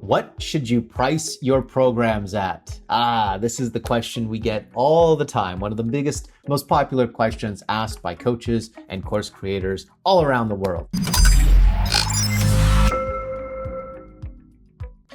What should you price your programs at? This is the question we get all the time. One of the biggest, most popular questions asked by coaches and course creators all around the world.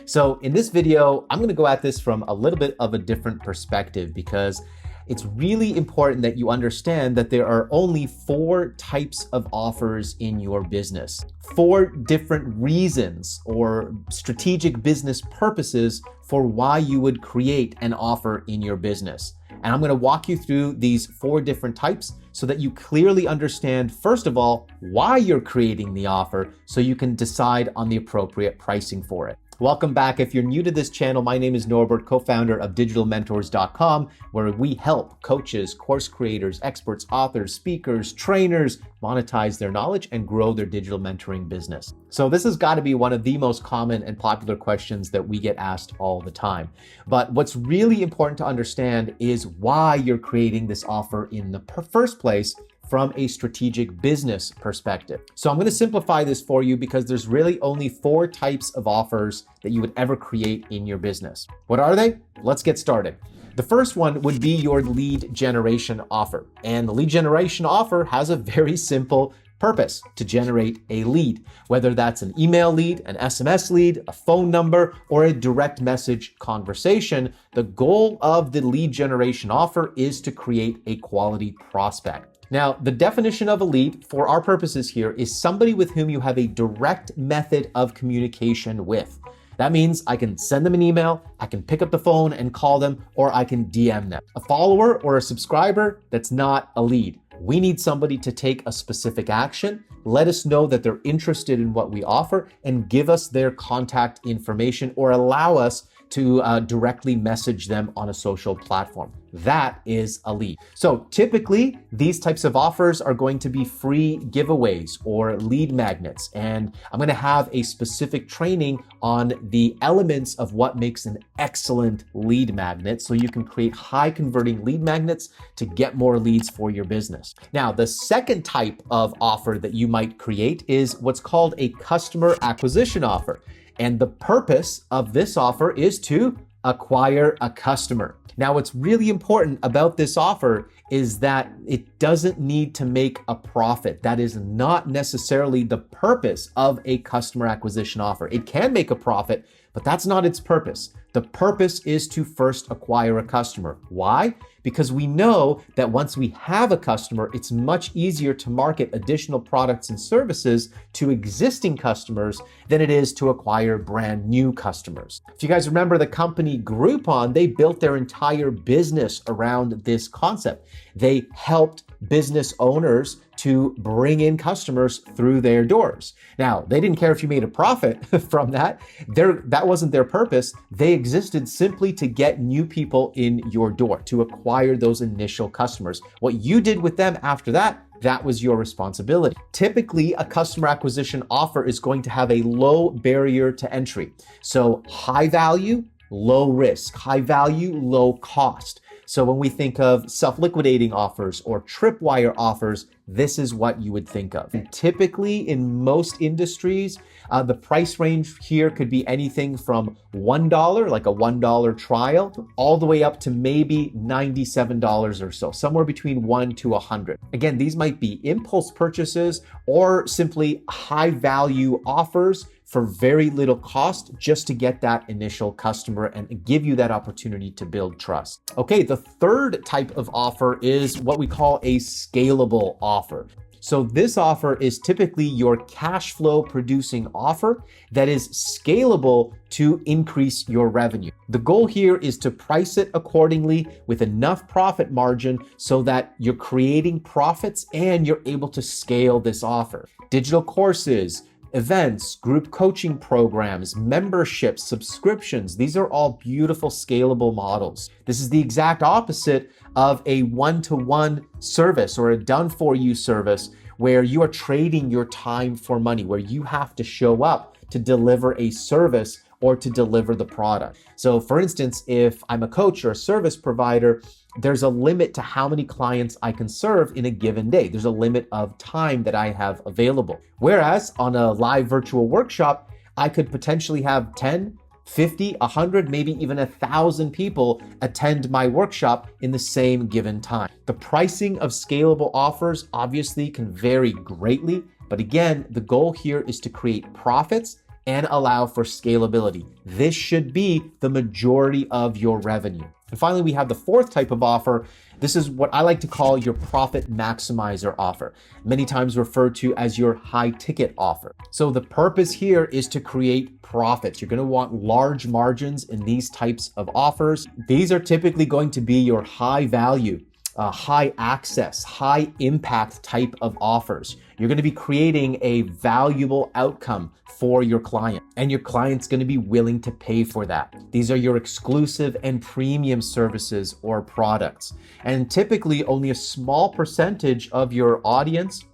So in this video, I'm going to go at this from a little bit of a different perspective because it's really important that you understand that there are only 4 types of offers in your business. 4 different reasons or strategic business purposes for why you would create an offer in your business. And I'm going to walk you through these 4 different types so that you clearly understand, first of all, why you're creating the offer so you can decide on the appropriate pricing for it. Welcome back. If you're new to this channel, my name is Norbert, co-founder of digitalmentors.com, where we help coaches, course creators, experts, authors, speakers, trainers monetize their knowledge and grow their digital mentoring business. So this has got to be one of the most common and popular questions that we get asked all the time. But what's really important to understand is why you're creating this offer in the first place from a strategic business perspective. So I'm going to simplify this for you because there's really only 4 types of offers that you would ever create in your business. What are they? Let's get started. The first one would be your lead generation offer. And the lead generation offer has a very simple purpose: to generate a lead, whether that's an email lead, an SMS lead, a phone number, or a direct message conversation. The goal of the lead generation offer is to create a quality prospect. Now, the definition of a lead for our purposes here is somebody with whom you have a direct method of communication with. That means I can send them an email, I can pick up the phone and call them, or I can DM them. A follower or a subscriber, that's not a lead. We need somebody to take a specific action, let us know that they're interested in what we offer, and give us their contact information or allow us to directly message them on a social platform. That is a lead. So typically, these types of offers are going to be free giveaways or lead magnets. And I'm going to have a specific training on the elements of what makes an excellent lead magnet so you can create high converting lead magnets to get more leads for your business. Now, the second type of offer that you might create is what's called a customer acquisition offer. And the purpose of this offer is to acquire a customer. Now, what's really important about this offer is that it doesn't need to make a profit. That is not necessarily the purpose of a customer acquisition offer. It can make a profit, but that's not its purpose. The purpose is to first acquire a customer. Why? Because we know that once we have a customer, it's much easier to market additional products and services to existing customers than it is to acquire brand new customers. If you guys remember the company Groupon, they built their entire business around this concept. They helped business owners to bring in customers through their doors. Now, they didn't care if you made a profit from that. That wasn't their purpose. They existed simply to get new people in your door, to acquire those initial customers. What you did with them after that, that was your responsibility. Typically, a customer acquisition offer is going to have a low barrier to entry. So high value, low risk, high value, low cost. So when we think of self-liquidating offers or tripwire offers, this is what you would think of. And typically in most industries, the price range here could be anything from $1, like a $1 trial, all the way up to maybe $97 or so, somewhere between $1 to $100. Again, these might be impulse purchases or simply high value offers for very little cost just to get that initial customer and give you that opportunity to build trust. Okay, the third type of offer is what we call a scalable offer. So this offer is typically your cash flow producing offer that is scalable to increase your revenue. The goal here is to price it accordingly with enough profit margin so that you're creating profits and you're able to scale this offer. Digital courses, events, group coaching programs, memberships, subscriptions. These are all beautiful scalable models. This is the exact opposite of a one-to-one service or a done-for-you service where you are trading your time for money, where you have to show up to deliver a service or to deliver the product. So for instance, if I'm a coach or a service provider, there's a limit to how many clients I can serve in a given day. There's a limit of time that I have available. Whereas on a live virtual workshop, I could potentially have 10, 50, 100, maybe even 1,000 people attend my workshop in the same given time. The pricing of scalable offers obviously can vary greatly, but again, the goal here is to create profits and allow for scalability. This should be the majority of your revenue. And finally, we have the fourth type of offer. This is what I like to call your profit maximizer offer, many times referred to as your high ticket offer. So the purpose here is to create profits. You're going to want large margins in these types of offers. These are typically going to be your high value, high access, high impact type of offers. You're going to be creating a valuable outcome for your client, and your client's going to be willing to pay for that. These are your exclusive and premium services or products. And typically only a small percentage of your audience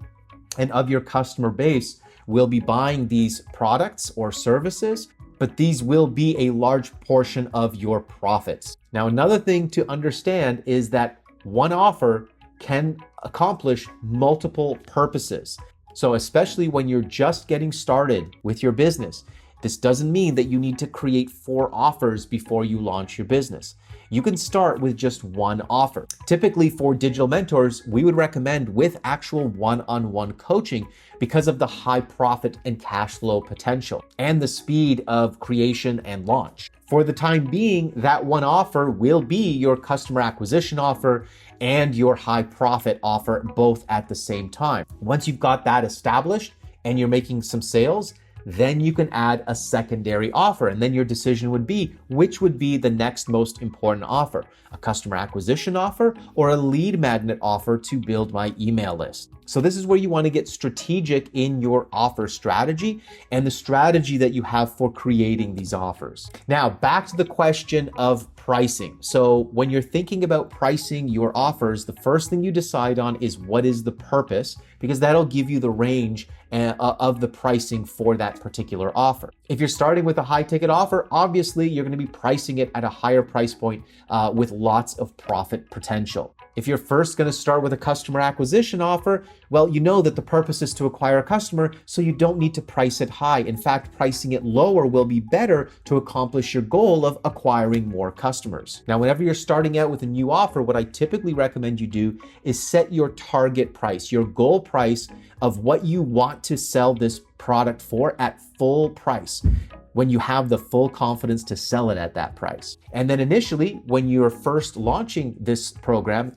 and of your customer base will be buying these products or services, but these will be a large portion of your profits. Now, another thing to understand is that one offer can accomplish multiple purposes. So especially when you're just getting started with your business, this doesn't mean that you need to create 4 offers before you launch your business. You can start with just one offer. Typically for digital mentors, we would recommend with actual one-on-one coaching because of the high profit and cash flow potential and the speed of creation and launch. For the time being, that one offer will be your customer acquisition offer and your high profit offer, both at the same time. Once you've got that established and you're making some sales, then you can add a secondary offer. And then your decision would be which would be the next most important offer, a customer acquisition offer or a lead magnet offer to build my email list. So this is where you want to get strategic in your offer strategy and the strategy that you have for creating these offers. Now, back to the question of pricing. So when you're thinking about pricing your offers, the first thing you decide on is what is the purpose, because that'll give you the range of the pricing for that particular offer. If you're starting with a high ticket offer, obviously you're going to be pricing it at a higher price point with lots of profit potential. If you're first going to start with a customer acquisition offer, well, you know that the purpose is to acquire a customer, so you don't need to price it high. In fact, pricing it lower will be better to accomplish your goal of acquiring more customers. Now, whenever you're starting out with a new offer, what I typically recommend you do is set your target price, your goal price of what you want to sell this product for at full price, when you have the full confidence to sell it at that price. And then initially, when you're first launching this program,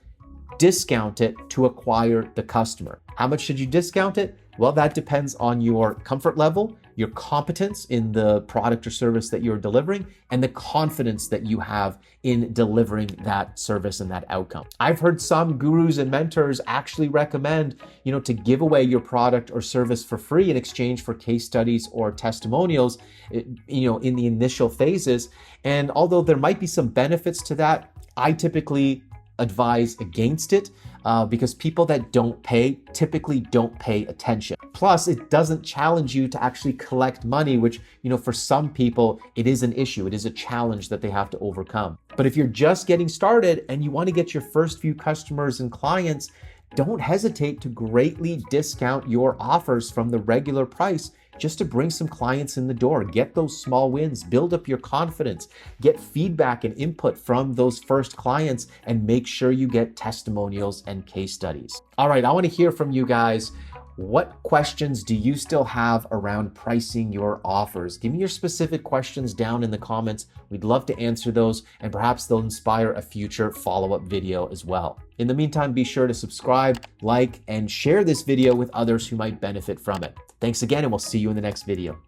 discount it to acquire the customer. How much should you discount it? Well, that depends on your comfort level, your competence in the product or service that you're delivering, and the confidence that you have in delivering that service and that outcome. I've heard some gurus and mentors actually recommend, to give away your product or service for free in exchange for case studies or testimonials, in the initial phases. And although there might be some benefits to that, I typically advise against it because people that don't pay typically don't pay attention. Plus, it doesn't challenge you to actually collect money, which, for some people, it is an issue. It is a challenge that they have to overcome. But if you're just getting started and you want to get your first few customers and clients, don't hesitate to greatly discount your offers from the regular price just to bring some clients in the door. Get those small wins, build up your confidence, get feedback and input from those first clients, and make sure you get testimonials and case studies. All right, I want to hear from you guys. What questions do you still have around pricing your offers? Give me your specific questions down in the comments. We'd love to answer those, and perhaps they'll inspire a future follow-up video as well. In the meantime, be sure to subscribe, like, and share this video with others who might benefit from it. Thanks again, and we'll see you in the next video.